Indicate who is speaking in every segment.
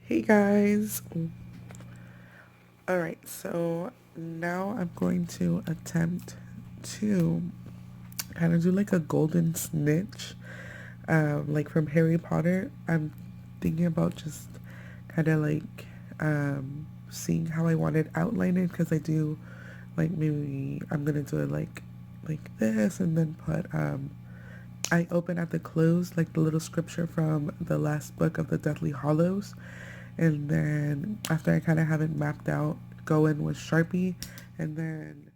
Speaker 1: Hey guys. Alright, so now I'm going to attempt to kind of do like a golden snitch, like from Harry Potter. I'm thinking about just kind of like seeing how I want it outlined because I do like maybe I'm gonna do it like this and then put I open at the close like the little scripture from the last book of the Deathly Hollows, and then after I kind of have it mapped out, go in with Sharpie, and then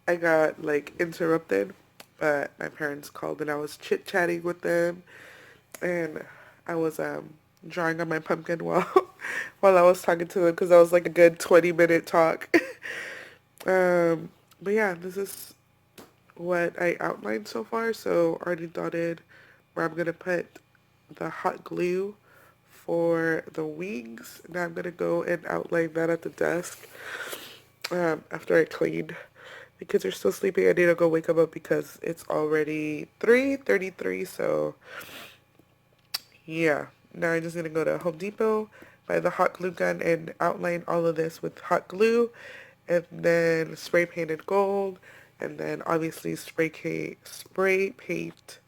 Speaker 1: I got like interrupted, but my parents called and I was chit chatting with them, and I was drawing on my pumpkin while while I was talking to them because that was like a good 20-minute talk. But yeah, this is what I outlined so far. So already dotted where I'm gonna put the hot glue for the wings. Now I'm gonna go and outline that at the desk after I clean. The kids are still sleeping. I need to go wake them up because it's already 3:33. So yeah, now I'm just gonna go to Home Depot, buy the hot glue gun, and outline all of this with hot glue, and then spray painted gold, and then obviously spray paint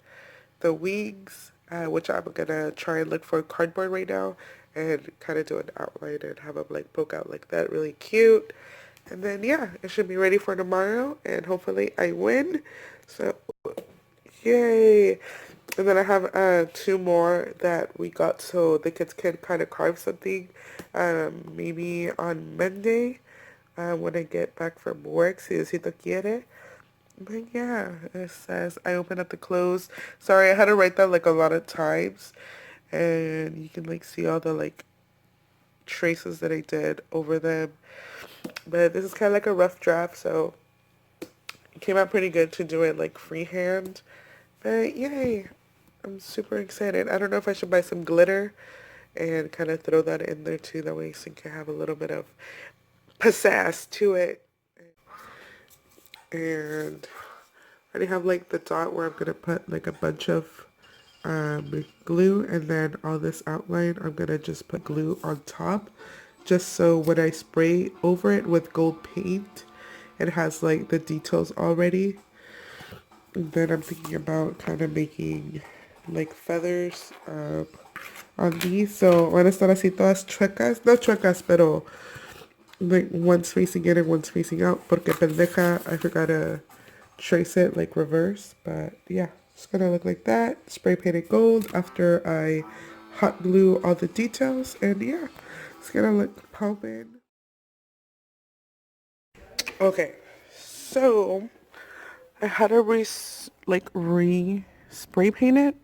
Speaker 1: the wings, which I'm gonna try and look for cardboard right now, and kind of do an outline and have them like poke out like that, really cute. And then yeah, it should be ready for tomorrow, and hopefully I win. So yay! And then I have two more that we got so the kids can kind of carve something maybe on Monday when I get back from work, si Diosito quiere. But yeah, it says I open at the close. Sorry, I had to write that like a lot of times. And you can like see all the like traces that I did over them. But this is kind of like a rough draft, so it came out pretty good to do it like freehand. But yay, I'm super excited. I don't know if I should buy some glitter and kind of throw that in there too. That way so you can have a little bit of pizzazz to it. And I already have like the dot where I'm gonna put like a bunch of glue, and then all this outline I'm gonna just put glue on top just so when I spray over it with gold paint it has like the details already. And then I'm thinking about kind of making like feathers on these, so van a estar así todas chuecas, no chuecas, pero like one's facing in and one's facing out, porque pendeja, I forgot to trace it like reverse. But yeah, it's gonna look like that, spray painted gold after I hot glue all the details, and yeah, it's gonna look pumping. Okay, so I had to re spray paint it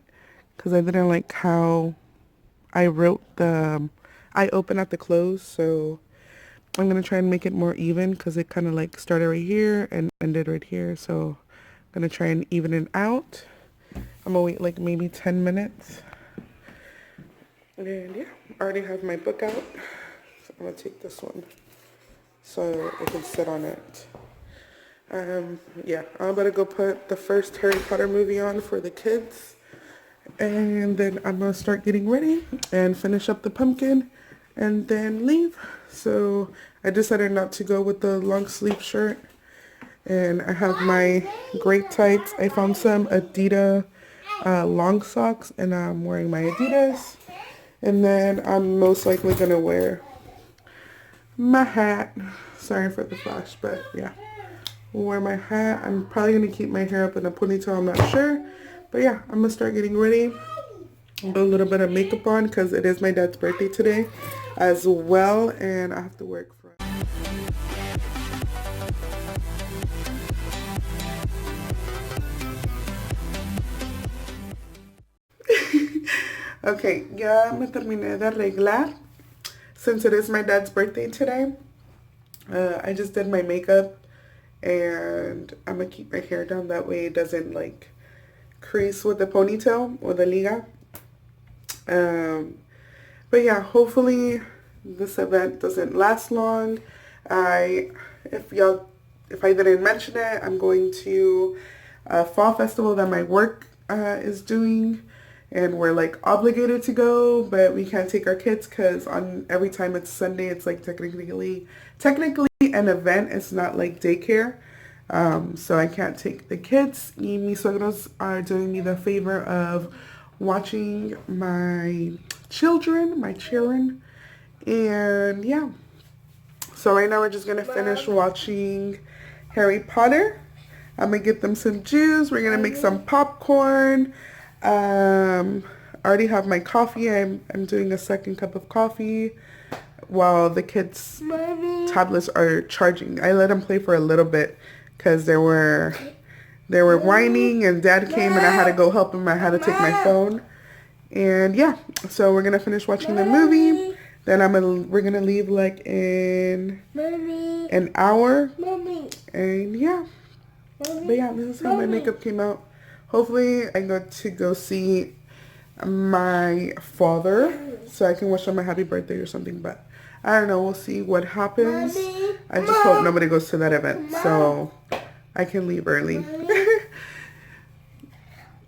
Speaker 1: because I didn't like how I wrote the I open at the close, so I'm gonna try and make it more even because it kind of like started right here and ended right here. So I'm gonna try and even it out. I'm gonna wait like maybe 10 minutes. And yeah, I already have my book out. So I'm gonna take this one so I can sit on it. Yeah, I'm about to go put the first Harry Potter movie on for the kids. And then I'm gonna start getting ready and finish up the pumpkin and then leave. So I decided not to go with the long sleeve shirt. And I have my gray tights. I found some Adidas long socks and I'm wearing my Adidas. And then I'm most likely gonna wear my hat. Sorry for the flash, but yeah. Wear my hat. I'm probably gonna keep my hair up in a ponytail, I'm not sure. But yeah, I'm gonna start getting ready. A little bit of makeup on because it is my dad's birthday today as well, and I have to work from. Okay, ya me terminé de arreglar. Since it is my dad's birthday today, I just did my makeup and I'm gonna keep my hair down that way it doesn't like crease with the ponytail or the liga. Um, but yeah, hopefully this event doesn't last long. I, if I didn't mention it, I'm going to a fall festival that my work is doing, and we're like obligated to go, but we can't take our kids because on every time it's Sunday, it's like technically an event. It's not like daycare. So I can't take the kids. Y mis suegros are doing me the favor of watching my children. And yeah. So right now we're just going to finish watching Harry Potter. I'm going to get them some juice. We're going to make some popcorn. I already have my coffee. I'm doing a second cup of coffee while the kids' tablets are charging. I let them play for a little bit because they were whining and Dad came and I had to go help him. I had to take my phone. And yeah, so we're going to finish watching the movie. Then we're going to leave like in an hour. And yeah. But yeah, this is how my makeup came out. Hopefully I got to go see my father so I can wish him a happy birthday or something. But I don't know. We'll see what happens. I just hope nobody goes to that event so I can leave early.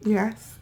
Speaker 1: Yes.